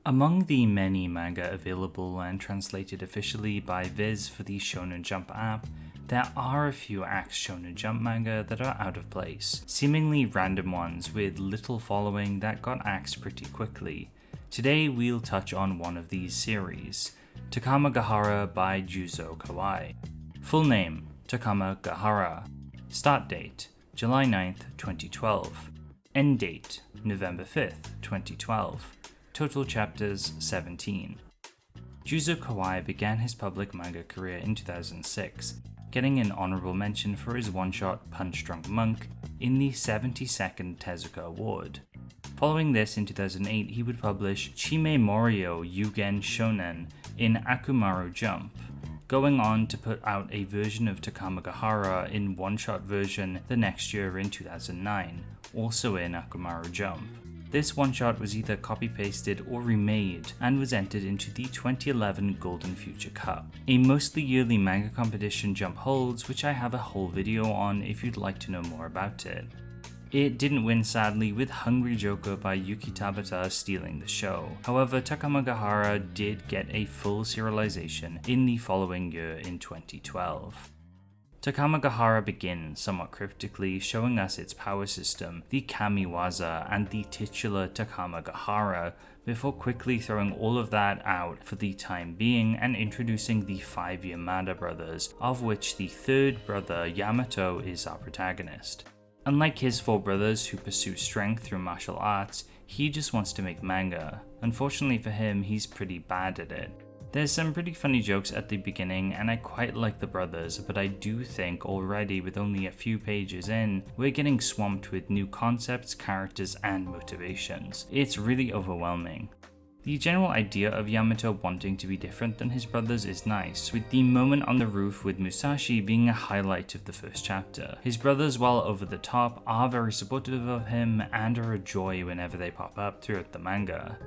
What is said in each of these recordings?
Among the many manga available and translated officially by Viz for the Shonen Jump app, there are a few axed Shonen Jump manga that are out of place, seemingly random ones with little following that got axed pretty quickly. Today we'll touch on one of these series, Takama-ga-Hara by Juzo Kawai. Full name, Takama-ga-Hara. Start date, July 9th, 2012. End date, November 5th, 2012. Total chapters 17. Juzo Kawai began his public manga career in 2006, getting an honorable mention for his one-shot Punch Drunk Monk in the 72nd Tezuka Award. Following this, in 2008, he would publish Chime Morio Yugen Shonen in Akumaru Jump, going on to put out a version of Takama-ga-Hara in one-shot version the next year in 2009, also in Akumaru Jump. This one-shot was either copy-pasted or remade and was entered into the 2011 Golden Future Cup, a mostly yearly manga competition Jump holds, which I have a whole video on if you'd like to know more about it. It didn't win sadly, with Hungry Joker by Yuki Tabata stealing the show. However, Takama-ga-Hara did get a full serialization in the following year in 2012. Takama-ga-Hara begins somewhat cryptically, showing us its power system, the Kamiwaza, and the titular Takama-ga-Hara, before quickly throwing all of that out for the time being and introducing the 5 Yamada brothers, of which the third brother, Yamato, is our protagonist. Unlike his 4 brothers who pursue strength through martial arts, he just wants to make manga. Unfortunately for him, he's pretty bad at it. There's some pretty funny jokes at the beginning, and I quite like the brothers, but I do think already with only a few pages in, we're getting swamped with new concepts, characters, and motivations. It's really overwhelming. The general idea of Yamato wanting to be different than his brothers is nice, with the moment on the roof with Musashi being a highlight of the first chapter. His brothers, while over the top, are very supportive of him and are a joy whenever they pop up throughout the manga.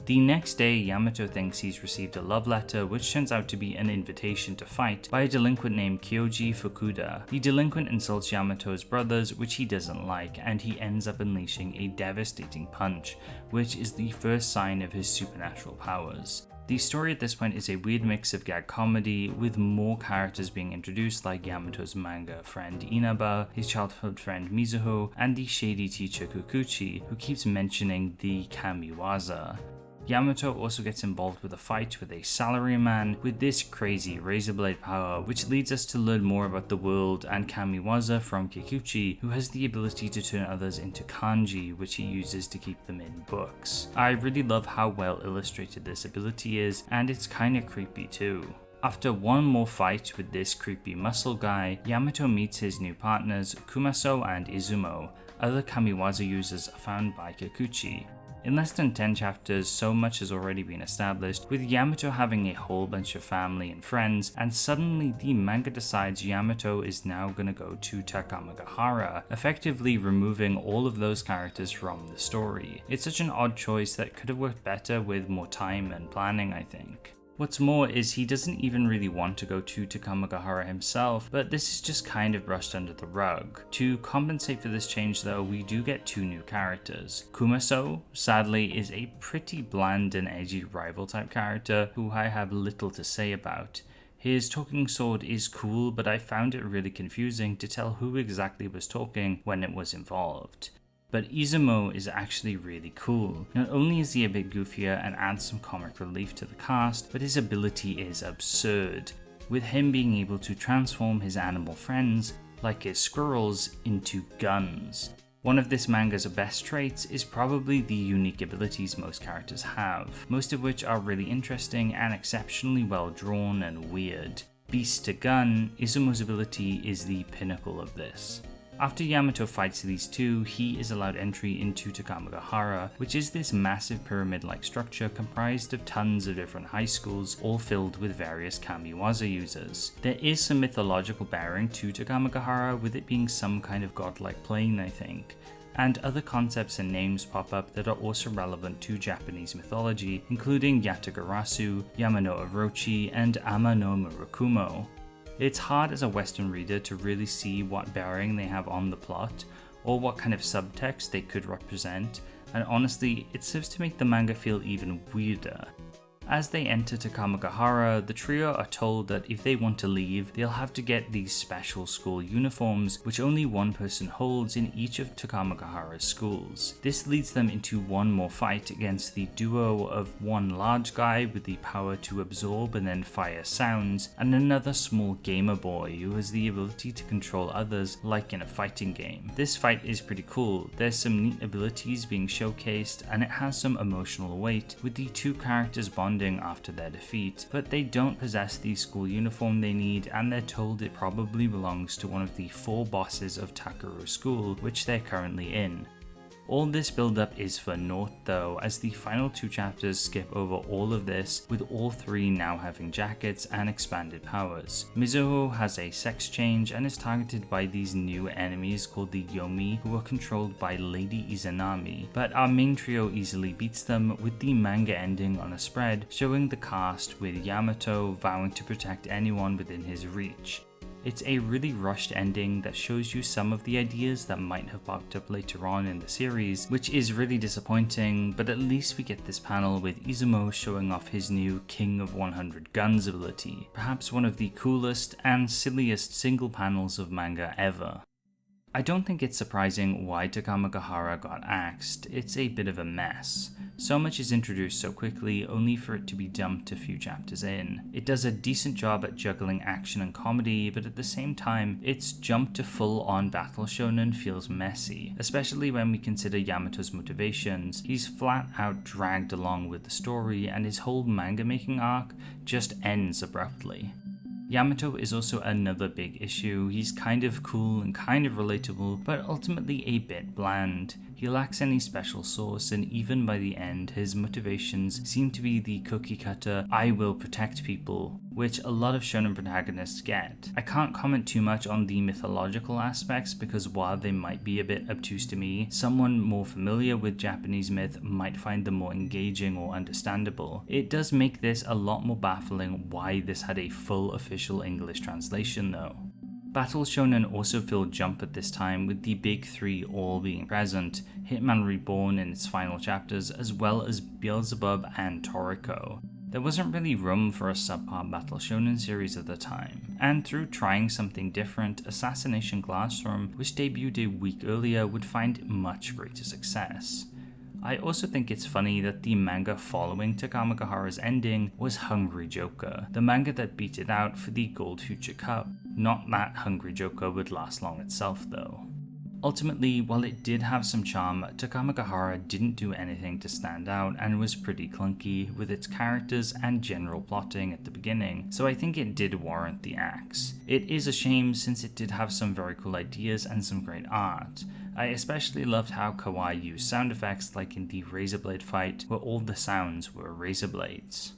The next day, Yamato thinks he's received a love letter, which turns out to be an invitation to fight by a delinquent named Kyoji Fukuda. The delinquent insults Yamato's brothers, which he doesn't like, and he ends up unleashing a devastating punch, which is the first sign of his supernatural powers. The story at this point is a weird mix of gag comedy, with more characters being introduced like Yamato's manga friend Inaba, his childhood friend Mizuho, and the shady teacher Kukuchi, who keeps mentioning the Kamiwaza. Yamato also gets involved with a fight with a salaryman with this crazy razor blade power, which leads us to learn more about the world and Kamiwaza from Kikuchi, who has the ability to turn others into kanji, which he uses to keep them in books. I really love how well illustrated this ability is, and it's kinda creepy too. After one more fight with this creepy muscle guy, Yamato meets his new partners Kumaso and Izumo, other Kamiwaza users found by Kikuchi. In less than 10 chapters, so much has already been established, with Yamato having a whole bunch of family and friends, and suddenly the manga decides Yamato is now gonna go to Takama-ga-Hara, effectively removing all of those characters from the story. It's such an odd choice that could have worked better with more time and planning, I think. What's more is he doesn't even really want to go to Takama-ga-Hara himself, but this is just kind of brushed under the rug. To compensate for this change though, we do get 2 new characters. Kumaso, sadly, is a pretty bland and edgy rival type character who I have little to say about. His talking sword is cool, but I found it really confusing to tell who exactly was talking when it was involved. But Izumo is actually really cool. Not only is he a bit goofier and adds some comic relief to the cast, but his ability is absurd, with him being able to transform his animal friends, like his squirrels, into guns. One of this manga's best traits is probably the unique abilities most characters have, most of which are really interesting and exceptionally well drawn and weird. Beast to gun, Izumo's ability is the pinnacle of this. After Yamato fights these 2, he is allowed entry into Takama-ga-Hara, which is this massive pyramid-like structure comprised of tons of different high schools, all filled with various Kamiwaza users. There is some mythological bearing to Takama-ga-Hara, with it being some kind of godlike plane, I think. And other concepts and names pop up that are also relevant to Japanese mythology, including Yatagarasu, Yamano Orochi, and Ama no Murakumo. It's hard as a Western reader to really see what bearing they have on the plot, or what kind of subtext they could represent, and honestly, it serves to make the manga feel even weirder. As they enter Takamagahara, the trio are told that if they want to leave, they'll have to get these special school uniforms, which only one person holds in each of Takamagahara's schools. This leads them into one more fight against the duo of one large guy with the power to absorb and then fire sounds, and another small gamer boy who has the ability to control others like in a fighting game. This fight is pretty cool, there's some neat abilities being showcased, and it has some emotional weight, with the two characters bonding after their defeat, but they don't possess the school uniform they need, and they're told it probably belongs to one of the 4 bosses of Takeru's school, which they're currently in. All this build up is for naught though, as the final 2 chapters skip over all of this, with all 3 now having jackets and expanded powers. Mizuho has a sex change and is targeted by these new enemies called the Yomi, who are controlled by Lady Izanami, but our main trio easily beats them, with the manga ending on a spread showing the cast with Yamato vowing to protect anyone within his reach. It's a really rushed ending that shows you some of the ideas that might have popped up later on in the series, which is really disappointing, but at least we get this panel with Izumo showing off his new King of 100 Guns ability, perhaps one of the coolest and silliest single panels of manga ever. I don't think it's surprising why Takamagahara got axed, it's a bit of a mess. So much is introduced so quickly, only for it to be dumped a few chapters in. It does a decent job at juggling action and comedy, but at the same time, its jump to full-on battle shonen feels messy, especially when we consider Yamato's motivations. He's flat out dragged along with the story, and his whole manga making arc just ends abruptly. Yamato is also another big issue. He's kind of cool and kind of relatable, but ultimately a bit bland. He lacks any special sauce, and even by the end, his motivations seem to be the cookie cutter, I will protect people, which a lot of shonen protagonists get. I can't comment too much on the mythological aspects because while they might be a bit obtuse to me, someone more familiar with Japanese myth might find them more engaging or understandable. It does make this a lot more baffling why this had a full official English translation though. Battle shonen also filled Jump at this time, with the big 3 all being present, Hitman Reborn in its final chapters, as well as Beelzebub and Toriko. There wasn't really room for a subpar battle shonen series at the time, and through trying something different, Assassination Classroom, which debuted a week earlier, would find much greater success. I also think it's funny that the manga following Takamagahara's ending was Hungry Joker, the manga that beat it out for the Gold Future Cup. Not that Hungry Joker would last long itself though. Ultimately, while it did have some charm, Takamagahara didn't do anything to stand out and was pretty clunky with its characters and general plotting at the beginning, so I think it did warrant the axe. It is a shame since it did have some very cool ideas and some great art. I especially loved how Kawaii used sound effects like in the razor blade fight where all the sounds were razor blades.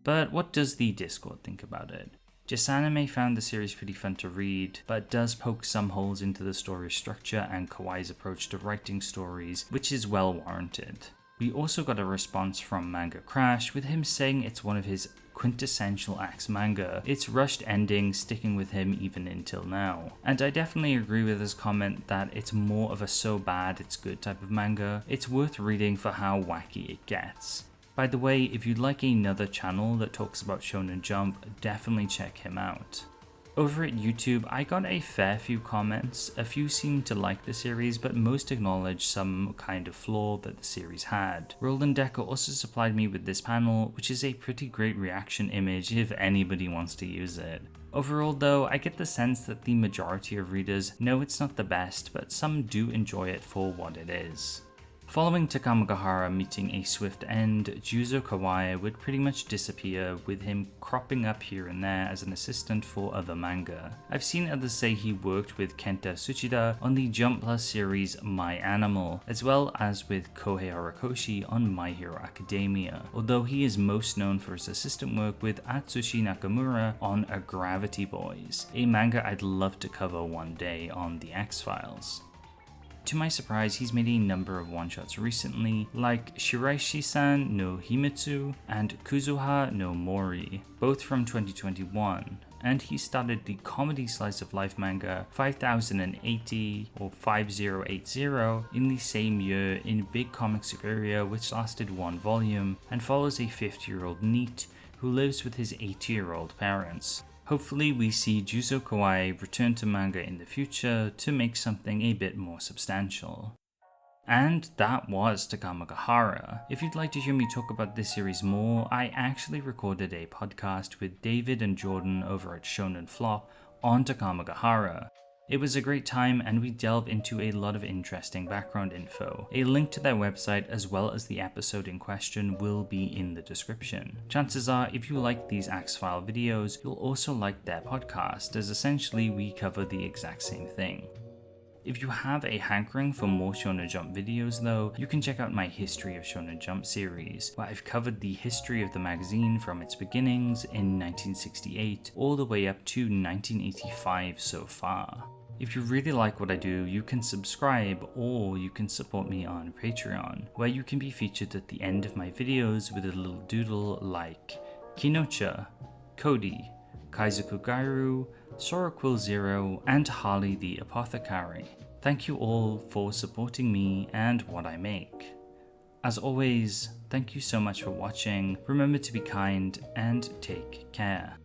But what does the Discord think about it? Jisanime found the series pretty fun to read, but does poke some holes into the story structure and Kawaii's approach to writing stories, which is well warranted. We also got a response from Manga Crash, with him saying it's one of his quintessential axe manga, its rushed ending sticking with him even until now. And I definitely agree with his comment that it's more of a so bad it's good type of manga. It's worth reading for how wacky it gets. By the way, if you'd like another channel that talks about Shonen Jump, definitely check him out. Over at YouTube, I got a fair few comments. A few seemed to like the series, but most acknowledged some kind of flaw that the series had. Roland Decker also supplied me with this panel, which is a pretty great reaction image if anybody wants to use it. Overall though, I get the sense that the majority of readers know it's not the best, but some do enjoy it for what it is. Following Takamagahara meeting a swift end, Juzo Kawaii would pretty much disappear, with him cropping up here and there as an assistant for other manga. I've seen others say he worked with Kenta Tsuchida on the Jump Plus series My Animal, as well as with Kohei Horikoshi on My Hero Academia, although he is most known for his assistant work with Atsushi Nakamura on Agravity Boys, a manga I'd love to cover one day on the X-Files. to my surprise, he's made a number of one-shots recently, like Shiraishi-san no Himitsu and Kuzuha no Mori, both from 2021. And he started the comedy slice of life manga 5080 or 5080 in the same year in Big Comic Superior, which lasted one volume and follows a 50-year-old NEET who lives with his 80-year-old parents. Hopefully we see Juzo Kawaii return to manga in the future to make something a bit more substantial. And that was Takama-ga-Hara. If you'd like to hear me talk about this series more, I actually recorded a podcast with David and Jordan over at Shonen Flop on Takama-ga-Hara. It was a great time and we delve into a lot of interesting background info. A link to their website as well as the episode in question will be in the description. Chances are if you like these Axe File videos, you'll also like their podcast, as essentially we cover the exact same thing. If you have a hankering for more Shonen Jump videos though, you can check out my History of Shonen Jump series, where I've covered the history of the magazine from its beginnings in 1968 all the way up to 1985 so far. If you really like what I do, you can subscribe or you can support me on Patreon, where you can be featured at the end of my videos with a little doodle like Kinocha, Cody, Kaizoku Gairu, Soroquill Zero, and Harley the Apothecary. Thank you all for supporting me and what I make. As always, thank you so much for watching, remember to be kind and take care.